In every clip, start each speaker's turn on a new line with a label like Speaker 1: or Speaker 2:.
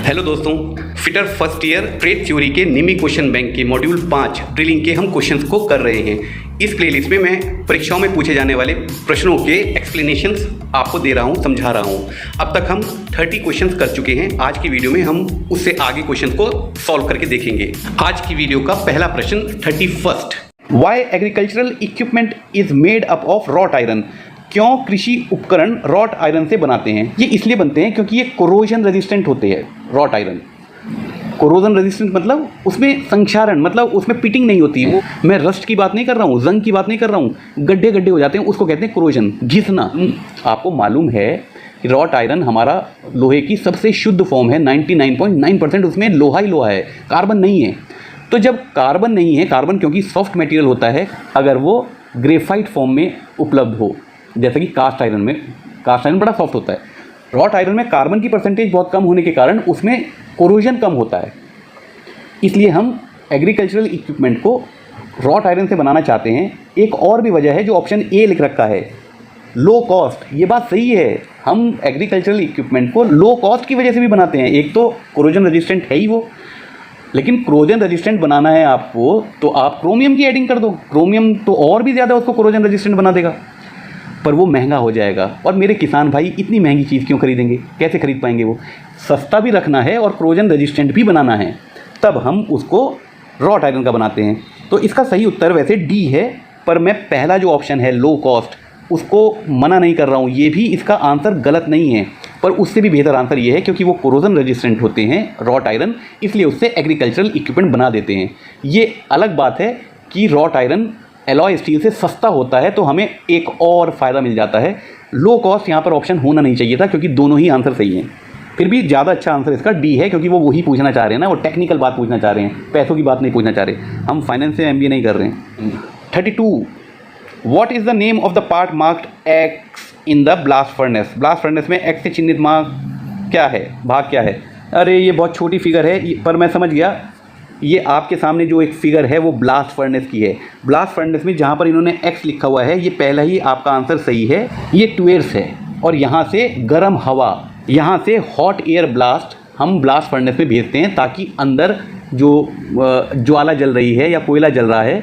Speaker 1: Hello दोस्तों, fitter first year trade theory के निमी question bank के मॉड्यूल 5 ड्रिलिंग के हम क्वेश्चंस को कर रहे हैं। इस प्लेलिस्ट में मैं परीक्षाओं में पूछे जाने वाले प्रश्नों के एक्सप्लेनेशंस आपको दे रहा हूं, समझा रहा हूं। अब तक हम 30 क्वेश्चंस कर चुके हैं। आज की वीडियो में हम उससे आगे क्वेश्चन को सॉल्व करके देखेंगे। आज की वीडियो का पहला प्रश्न 31। Why agricultural equipment is made up of wrought iron? क्यों कृषि उपकरण रॉट आयरन से बनाते हैं? ये इसलिए बनते हैं क्योंकि ये कोरोजन रेजिस्टेंट होते हैं। रॉट आयरन कोरोजन रेजिस्टेंट मतलब उसमें संक्षारण, मतलब उसमें पिटिंग नहीं होती। वो मैं रस्ट की बात नहीं कर रहा हूँ, जंग की बात नहीं कर रहा हूँ, गड्ढे गड्ढे हो जाते हैं, उसको कहते हैं कोरोजन, घिसना। आपको मालूम है कि रॉट आयरन हमारा लोहे की सबसे शुद्ध फॉर्म है। 99.9% उसमें लोहा ही लोहा है, कार्बन नहीं है। तो जब कार्बन नहीं है, कार्बन क्योंकि सॉफ्ट मटेरियल होता है, अगर वो ग्रेफाइट फॉर्म में उपलब्ध हो, जैसे कि कास्ट आयरन में, कास्ट आयरन बड़ा सॉफ्ट होता है। रॉट आयरन में कार्बन की परसेंटेज बहुत कम होने के कारण उसमें कोरोजन कम होता है। इसलिए हम एग्रीकल्चरल इक्विपमेंट को रॉट आयरन से बनाना चाहते हैं। एक और भी वजह है जो ऑप्शन ए लिख रखा है, लो कॉस्ट। ये बात सही है, हम एग्रीकल्चरल इक्विपमेंट को लो कॉस्ट की वजह से भी बनाते हैं। एक तो कोरोजन रेजिस्टेंट है ही वो, लेकिन कोरोजन रेजिस्टेंट बनाना है आपको तो आप क्रोमियम की एडिंग कर दो। क्रोमियम तो और भी ज़्यादा उसको कोरोजन रेजिस्टेंट बना देगा, पर वो महंगा हो जाएगा। और मेरे किसान भाई इतनी महंगी चीज़ क्यों खरीदेंगे? कैसे खरीद पाएंगे? वो सस्ता भी रखना है और कोरोजन रेजिस्टेंट भी बनाना है, तब हम उसको रॉट आयरन का बनाते हैं। तो इसका सही उत्तर वैसे डी है, पर मैं पहला जो ऑप्शन है लो कॉस्ट, उसको मना नहीं कर रहा हूँ। ये भी इसका आंसर गलत नहीं है, पर उससे भी बेहतर आंसर ये है क्योंकि वो कोरोजन रेजिस्टेंट होते हैं रॉट आयरन, इसलिए उससे एग्रीकल्चरल इक्विपमेंट बना देते हैं। ये अलग बात है कि रॉट आयरन एलॉय स्टील से सस्ता होता है, तो हमें एक और फ़ायदा मिल जाता है। लो कॉस्ट यहाँ पर ऑप्शन होना नहीं चाहिए था, क्योंकि दोनों ही आंसर सही हैं। फिर भी ज़्यादा अच्छा आंसर इसका डी है, क्योंकि वो वही पूछना चाह रहे हैं ना, वो टेक्निकल बात पूछना चाह रहे हैं, पैसों की बात नहीं पूछना चाह रहे। हम फाइनेंस से MBA नहीं कर रहे हैं। 32 what is the name of the part marked X in the blast furnace? Blast furnace में एक्स से चिन्हित मार्क क्या है, भाग क्या है? अरे ये बहुत छोटी फिगर है, पर मैं समझ गया। ये आपके सामने जो एक फिगर है वो ब्लास्ट फर्नेस की है। ब्लास्ट फर्नेस में जहाँ पर इन्होंने एक्स लिखा हुआ है, ये पहला ही आपका आंसर सही है। ये ट्वेयर्स है, और यहाँ से गर्म हवा, यहाँ से हॉट एयर ब्लास्ट हम ब्लास्ट फर्नेस में भेजते हैं, ताकि अंदर जो ज्वाला जल रही है या कोयला जल रहा है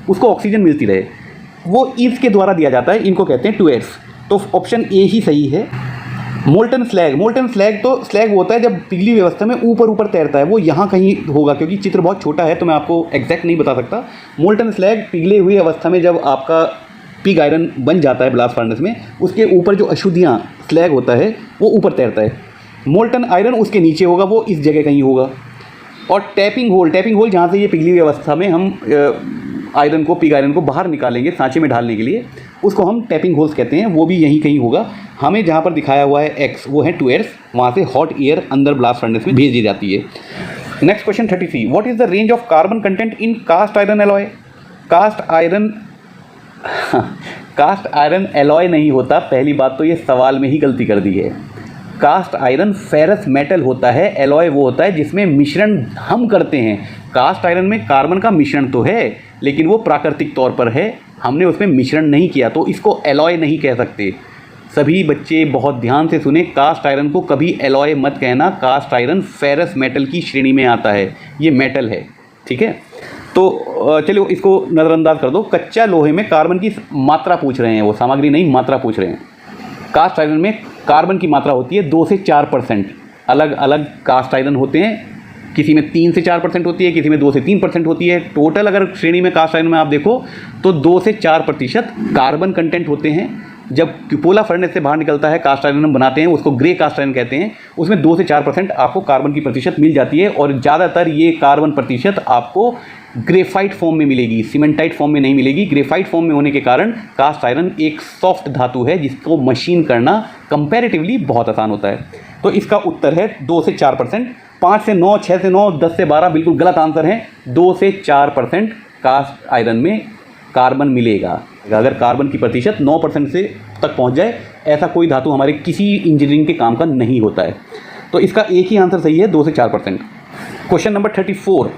Speaker 1: उसको ऑक्सीजन मिलती रहे। वो इसके द्वारा दिया जाता है, इनको कहते हैं ट्वेयर्स। तो ऑप्शन ए ही सही है। मोल्टन स्लैग, मोल्टन स्लैग तो स्लैग होता है जब पिघली हुई अवस्था में ऊपर ऊपर तैरता है, वो यहाँ कहीं होगा, क्योंकि चित्र बहुत छोटा है तो मैं आपको एग्जैक्ट नहीं बता सकता। मोल्टन स्लैग पिघले हुई अवस्था में जब आपका पिग आयरन बन जाता है ब्लास्ट फर्नेस में, उसके ऊपर जो अशुद्धियाँ, स्लैग होता है, वो ऊपर तैरता है। मोल्टन आयरन उसके नीचे होगा, वो इस जगह कहीं होगा। और टैपिंग होल जहाँ से ये पिघली हुई अवस्था में हम आयरन को, पिग आयरन को बाहर निकालेंगे सांचे में ढालने के लिए, उसको हम टैपिंग होल्स कहते हैं। वो भी यहीं कहीं होगा। हमें जहाँ पर दिखाया हुआ है एक्स, वो है ट्वेयर्स, वहाँ से हॉट एयर अंदर ब्लास्ट फर्नेस में भेज दी जाती है। Next question 33 what is the range of carbon content in cast iron alloy? Cast iron alloy नहीं होता। पहली बात तो ये सवाल में ही गलती कर दी है। कास्ट आयरन फेरस मेटल होता है, एलॉय वो होता है जिसमें मिश्रण हम करते हैं। कास्ट आयरन में कार्बन का मिश्रण तो है, लेकिन वो प्राकृतिक तौर पर है, हमने उसमें मिश्रण नहीं किया, तो इसको एलॉय नहीं कह सकते। सभी बच्चे बहुत ध्यान से सुने, कास्ट आयरन को कभी एलॉय मत कहना। कास्ट आयरन फेरस मेटल की श्रेणी में आता है, ये मेटल है, ठीक है। तो चलिए इसको नज़रअंदाज कर दो। कच्चा लोहे में कार्बन की मात्रा पूछ रहे हैं, वो सामग्री नहीं, मात्रा पूछ रहे हैं। कास्ट आयरन में कार्बन की मात्रा होती है 2 से 4%। अलग अलग कास्ट आयरन होते हैं, किसी में 3 से 4% होती है, किसी में 2 से 3% होती है। टोटल अगर श्रेणी में कास्ट आयरन में आप देखो तो 2 से 4% कार्बन कंटेंट होते हैं। जब क्यूपोला फर्नेस से बाहर निकलता है कास्ट आयरन हम बनाते हैं, उसको ग्रे कास्ट आयरन कहते हैं, उसमें 2 से 4% आपको कार्बन की प्रतिशत मिल जाती है। और ज़्यादातर ये कार्बन प्रतिशत आपको ग्रेफाइट फॉर्म में मिलेगी, सीमेंटाइट फॉर्म में नहीं मिलेगी। ग्रेफाइट फॉर्म में होने के कारण कास्ट आयरन एक सॉफ्ट धातु है जिसको मशीन करना कंपैरेटिवली बहुत आसान होता है। तो इसका उत्तर है 2 से 4%। 5 से 9, 6 से 9, 10 से 12 बिल्कुल गलत आंसर है। 2 से 4% कास्ट आयरन में कार्बन मिलेगा। अगर कार्बन की प्रतिशत 9% से तक पहुंच जाए, ऐसा कोई धातु हमारे किसी इंजीनियरिंग के काम का नहीं होता है। तो इसका एक ही आंसर सही है, 2 से 4%। Question number 34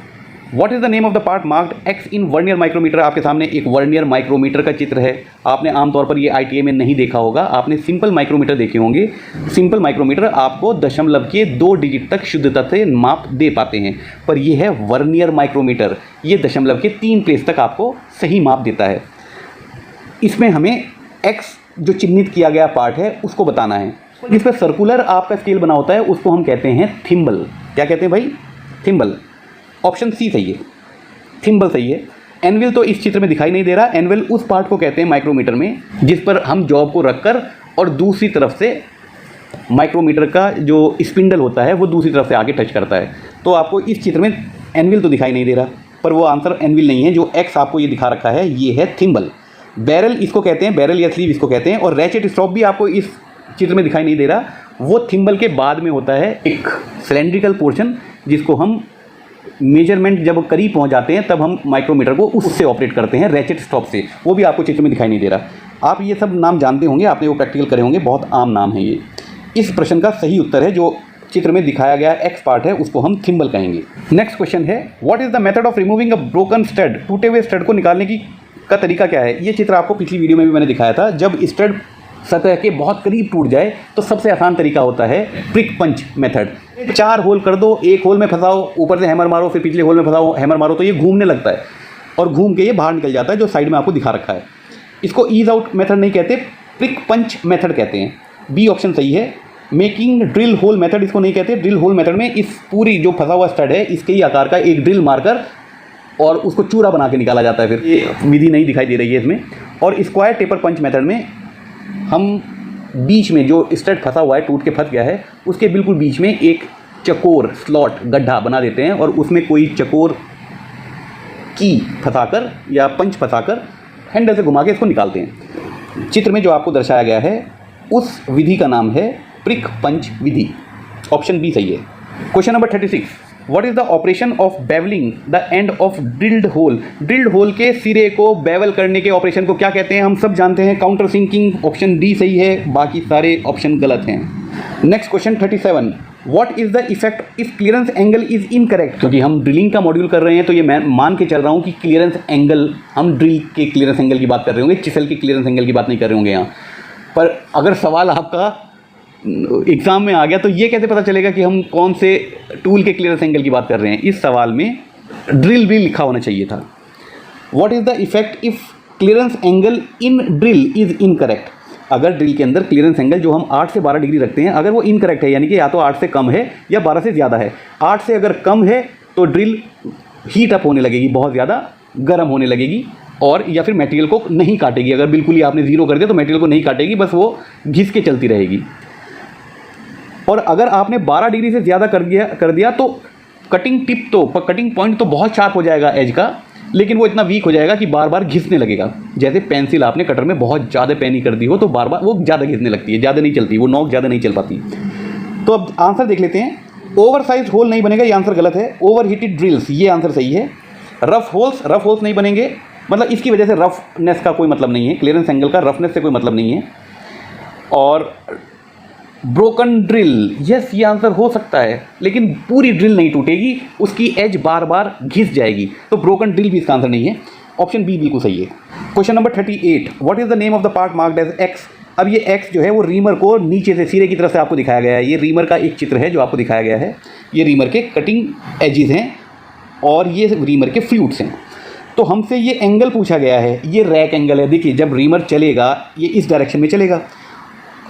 Speaker 1: what is the name of the part marked X in vernier micrometer. आपके सामने एक वर्नियर माइक्रोमीटर का चित्र है। आपने आमतौर पर ये ITA में नहीं देखा होगा, आपने सिंपल माइक्रोमीटर देखे होंगे। सिंपल माइक्रोमीटर आपको दशमलव के 2 डिजिट तक शुद्धता से माप दे पाते हैं, पर यह है वर्नियर माइक्रोमीटर, ये दशमलव के 3 प्लेस तक आपको सही माप देता है। इसमें हमें एक्स जो चिन्हित किया गया पार्ट है उसको बताना है। जिस पर सर्कुलर आपका स्केल बना होता है उसको हम कहते हैं थिम्बल। क्या कहते हैं भाई? थिम्बल। ऑप्शन सी सही है, थिम्बल सही है। एनविल तो इस चित्र में दिखाई नहीं दे रहा। एनविल उस पार्ट को कहते हैं माइक्रोमीटर में जिस पर हम जॉब को रखकर और दूसरी तरफ से माइक्रोमीटर का जो स्पिंडल होता है वो दूसरी तरफ से आगे टच करता है। तो आपको इस चित्र में एनविल तो दिखाई नहीं दे रहा, पर वो आंसर एनविल नहीं है। जो एक्स आपको ये दिखा रखा है ये है थिम्बल। बैरल इसको कहते हैं, बैरल या स्लीव इसको कहते हैं। और रैचेट स्टॉप भी आपको इस चित्र में दिखाई नहीं दे रहा, वो थिम्बल के बाद में होता है एक सिलेंड्रिकल पोर्शन जिसको हम मेजरमेंट जब करीब पहुंच जाते हैं तब हम माइक्रोमीटर को उससे ऑपरेट करते हैं, रैचेट स्टॉप से। वो भी आपको चित्र में दिखाई नहीं दे रहा। आप ये सब नाम जानते होंगे, आपने वो प्रैक्टिकल करे होंगे, बहुत आम नाम है ये। इस प्रश्न का सही उत्तर है जो चित्र में दिखाया गया एक्स पार्ट है उसको हम थिम्बल कहेंगे। नेक्स्ट क्वेश्चन है what is the method of removing a broken stud. टूटे हुए स्टड को निकालने का तरीका क्या है। ये चित्र आपको पिछली वीडियो में भी मैंने दिखाया था। जब स्टड सतह के बहुत करीब टूट जाए तो सबसे आसान तरीका होता है प्रिक पंच मेथड। 4 होल कर दो, एक होल में फंसाओ, ऊपर से हैमर मारो, फिर पिछले होल में फंसाओ, हैमर मारो, तो ये घूमने लगता है और घूम के ये बाहर निकल जाता है जो साइड में आपको दिखा रखा है। इसको ईज आउट मेथड नहीं कहते, प्रिक पंच मेथड कहते हैं। बी ऑप्शन सही है। मेकिंग ड्रिल होल मेथड इसको नहीं कहते। ड्रिल होल मेथड में इस पूरी जो फंसा हुआ स्टड है इसके ही आकार का एक ड्रिल मारकर और उसको चूरा बना के निकाला जाता है। फिर ये विधि नहीं दिखाई दे रही है इसमें। और स्क्वायर टेपर पंच मेथड में हम बीच में जो स्टड फंसा हुआ है, टूट के फंस गया है, उसके बिल्कुल बीच में एक चकोर स्लॉट गड्ढा बना देते हैं और उसमें कोई चकोर की फंसाकर या पंच फंसाकर हैंडल से घुमा के इसको निकालते हैं। चित्र में जो आपको दर्शाया गया है उस विधि का नाम है प्रिक पंच विधि। ऑप्शन बी सही है। Question number 36, what is the operation of bevelling the end of drilled hole. Drilled hole के सिरे को बेवल करने के ऑपरेशन को क्या कहते हैं? हम सब जानते हैं, काउंटर सिंकिंग। ऑप्शन डी सही है, बाकी सारे ऑप्शन गलत हैं। Next question 37, what is the effect if clearance angle is incorrect. क्योंकि हम ड्रिलिंग का मॉड्यूल कर रहे हैं तो ये मैं मान के चल रहा हूँ कि क्लियरेंस एंगल, हम ड्रिल के क्लियरेंस एंगल की बात कर रहे होंगे, चिसल के क्लियरेंस एंगल की बात नहीं कर रहे होंगे यहाँ पर। अगर सवाल आपका एग्ज़ाम में आ गया तो ये कैसे पता चलेगा कि हम कौन से टूल के क्लियरेंस एंगल की बात कर रहे हैं। इस सवाल में ड्रिल भी लिखा होना चाहिए था। What is the effect if clearance angle in drill is incorrect. अगर ड्रिल के अंदर क्लियरेंस एंगल जो हम 8 से 12 डिग्री रखते हैं, अगर वो इनकरेक्ट है, यानी कि या तो 8 से कम है या 12 से ज़्यादा है। 8 से अगर कम है तो ड्रिल हीट अप होने लगेगी, बहुत ज़्यादा गर्म होने लगेगी, और या फिर मटेरियल को नहीं काटेगी। अगर बिल्कुल ही आपने 0 कर दिया तो मटेरियल को नहीं काटेगी, बस वो घिस के चलती रहेगी। और अगर आपने 12 डिग्री से ज़्यादा कर दिया तो कटिंग टिप तो, कटिंग पॉइंट तो बहुत शार्प हो जाएगा एज का, लेकिन वो इतना वीक हो जाएगा कि बार बार घिसने लगेगा। जैसे पेंसिल आपने कटर में बहुत ज़्यादा पैनी कर दी हो तो बार बार वो ज़्यादा घिसने लगती है, ज़्यादा नहीं चलती, वो नोक ज़्यादा नहीं चल पाती। तो अब आंसर देख लेते हैं। ओवर साइज होल नहीं बनेगा, ये आंसर गलत है। ओवर हीटेड ड्रिल्स, ये आंसर सही है। रफ होल्स नहीं बनेंगे, मतलब इसकी वजह से रफनेस का कोई मतलब नहीं है, क्लियरेंस एंगल का रफनेस से कोई मतलब नहीं है। और ब्रोकन ड्रिल, यस ये आंसर हो सकता है, लेकिन पूरी ड्रिल नहीं टूटेगी, उसकी एज बार बार घिस जाएगी, तो ब्रोकन ड्रिल भी इसका आंसर नहीं है। ऑप्शन बी बिल्कुल सही है। Question number 38, what is the name of the part marked as X. अब ये एक्स जो है वो रीमर को नीचे से सिरे की तरफ से आपको दिखाया गया है। ये रीमर का एक चित्र है जो आपको दिखाया गया है। ये रीमर के कटिंग एजेस हैं और ये रीमर के फ्लूट्स हैं। तो हमसे ये एंगल पूछा गया है, ये रैक एंगल है। देखिए जब रीमर चलेगा ये इस डायरेक्शन में चलेगा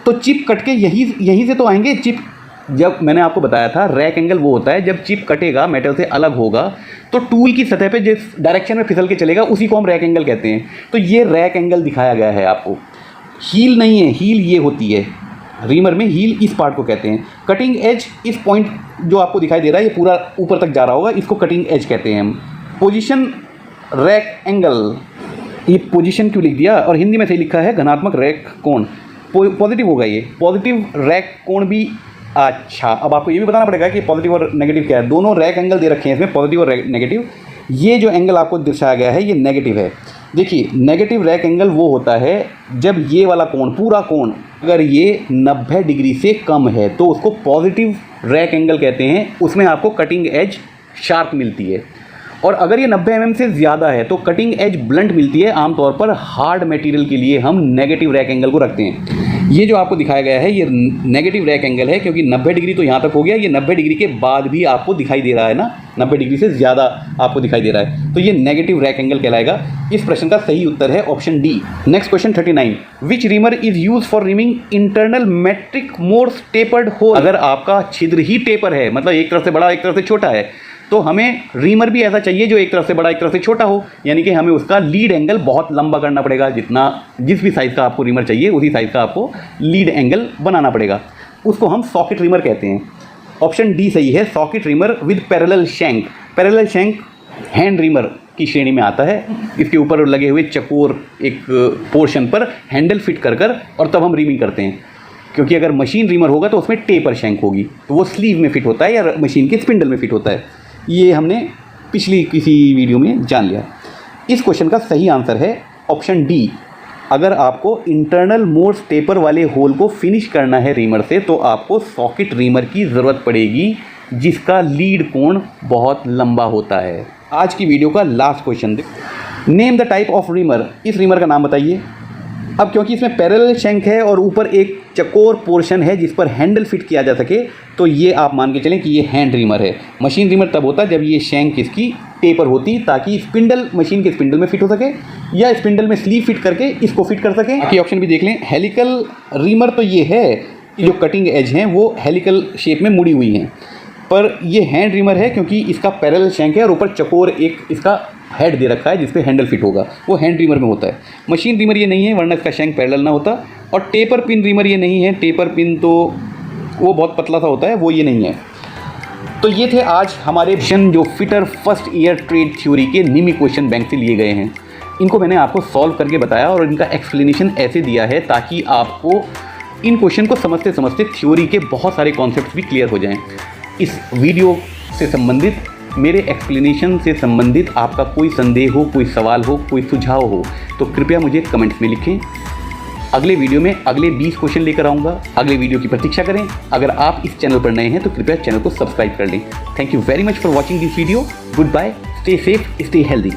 Speaker 1: तो चिप कट के यहीं से तो आएंगे चिप। जब मैंने आपको बताया था रैक एंगल वो होता है जब चिप कटेगा, मेटल से अलग होगा, तो टूल की सतह पे जिस डायरेक्शन में फिसल के चलेगा उसी को हम रैक एंगल कहते हैं। तो ये रैक एंगल दिखाया गया है आपको। हील नहीं है, हील ये होती है रीमर में, हील इस पार्ट को कहते हैं। कटिंग एज, इस पॉइंट जो आपको दिखाई दे रहा है ये पूरा ऊपर तक जा रहा होगा, इसको कटिंग एज कहते हैं हम। पोजीशन रैक एंगल, ये पोजीशन क्यों लिख दिया, और हिंदी में सही लिखा है घनात्मक रैक कोण, पॉजिटिव होगा ये, पॉजिटिव रैक कोण भी। अच्छा, अब आपको ये भी बताना पड़ेगा कि पॉजिटिव और नेगेटिव क्या है। दोनों रैक एंगल दे रखे हैं इसमें, पॉजिटिव और नेगेटिव। ये जो एंगल आपको दर्शाया गया है ये नेगेटिव है। देखिए नेगेटिव रैक एंगल वो होता है जब ये वाला कोण, पूरा कोण अगर ये 90 डिग्री से कम है तो उसको पॉजिटिव रैक एंगल कहते हैं। उसमें आपको कटिंग एज शार्प मिलती है।
Speaker 2: और अगर ये 90 mm से ज़्यादा है तो कटिंग एज ब्लंट मिलती है। आमतौर पर हार्ड मटेरियल के लिए हम नेगेटिव रैक एंगल को रखते हैं। ये जो आपको दिखाया गया है ये नेगेटिव रैक एंगल है, क्योंकि 90 डिग्री तो यहाँ तक हो गया, ये 90 डिग्री के बाद भी आपको दिखाई दे रहा है ना, 90 डिग्री से ज़्यादा आपको दिखाई दे रहा है, तो ये नेगेटिव रैक एंगल कहलाएगा। इस प्रश्न का सही उत्तर है option D. Next question 39, which reamer is use for reaming internal metric Morse tapered hole. अगर आपका छिद्र ही टेपर है, मतलब एक तरफ से बड़ा एक तरफ से छोटा है, तो हमें रीमर भी ऐसा चाहिए जो एक तरफ से बड़ा एक तरफ से छोटा हो, यानी कि हमें उसका लीड एंगल बहुत लंबा करना पड़ेगा। जिस भी साइज़ का आपको रीमर चाहिए उसी साइज़ का आपको लीड एंगल बनाना पड़ेगा। उसको हम सॉकेट रीमर कहते हैं। ऑप्शन डी सही है, socket reamer with parallel shank. Parallel shank hand reamer की श्रेणी में आता है। इसके ऊपर लगे हुए चकोर एक पोर्शन पर हैंडल फिट कर और तब हम रीमिंग करते हैं, क्योंकि अगर मशीन रीमर होगा तो उसमें टेपर शैंक होगी, तो वो स्लीव में फिट होता है या मशीन के स्पिंडल में फिट होता है। ये हमने पिछली किसी वीडियो में जान लिया। इस क्वेश्चन का सही आंसर है ऑप्शन डी। अगर आपको इंटरनल मोर्स टेपर वाले होल को फिनिश करना है रीमर से, तो आपको सॉकेट रीमर की ज़रूरत पड़ेगी जिसका लीड कोण बहुत लंबा होता है। आज की वीडियो का last question, name the type of reamer. इस रीमर का नाम बताइए। अब क्योंकि इसमें पैरेलल शैंक है और ऊपर एक चकोर पोर्शन है जिस पर हैंडल फिट किया जा सके, तो ये आप मान के चलें कि ये हैंड रीमर है। मशीन रीमर तब होता जब ये शैंक इसकी टेपर होती, ताकि स्पिंडल मशीन के स्पिंडल में फिट हो सके या स्पिंडल में स्लीव फिट करके इसको फिट कर सके। बाकी ऑप्शन भी देख लें। हेलिकल रीमर तो ये है कि जो कटिंग एज हैं वो हेलिकल शेप में मुड़ी हुई हैं, पर ये हैंड रीमर है क्योंकि इसका पैरेलल शैंक है और ऊपर चकोर एक इसका हेड दे रखा है जिस पे हैंडल फिट होगा, वो हैंड रीमर में होता है। मशीन रीमर ये नहीं है, वरना इसका शैंक पैरेलल ना होता। और टेपर पिन रीमर ये नहीं है, टेपर पिन तो वो बहुत पतला सा होता है, वो ये नहीं है। तो ये थे आज हमारे क्वेश्चन जो fitter first year trade theory के निमी क्वेश्चन बैंक से लिए गए हैं। इनको मैंने आपको सॉल्व करके बताया और इनका एक्सप्लेनेशन ऐसे दिया है ताकि आपको इन क्वेश्चन को समझते समझते थ्योरी के बहुत सारे कॉन्सेप्ट्स भी क्लियर हो जाएँ। इस वीडियो से संबंधित, मेरे एक्सप्लेनेशन से संबंधित आपका कोई संदेह हो, कोई सवाल हो, कोई सुझाव हो, तो कृपया मुझे कमेंट्स में लिखें। अगले वीडियो में अगले 20 क्वेश्चन लेकर आऊँगा। अगले वीडियो की प्रतीक्षा करें। अगर आप इस चैनल पर नए हैं तो कृपया चैनल को सब्सक्राइब कर लें। Thank you very much for watching this video. Good bye, stay safe, stay healthy.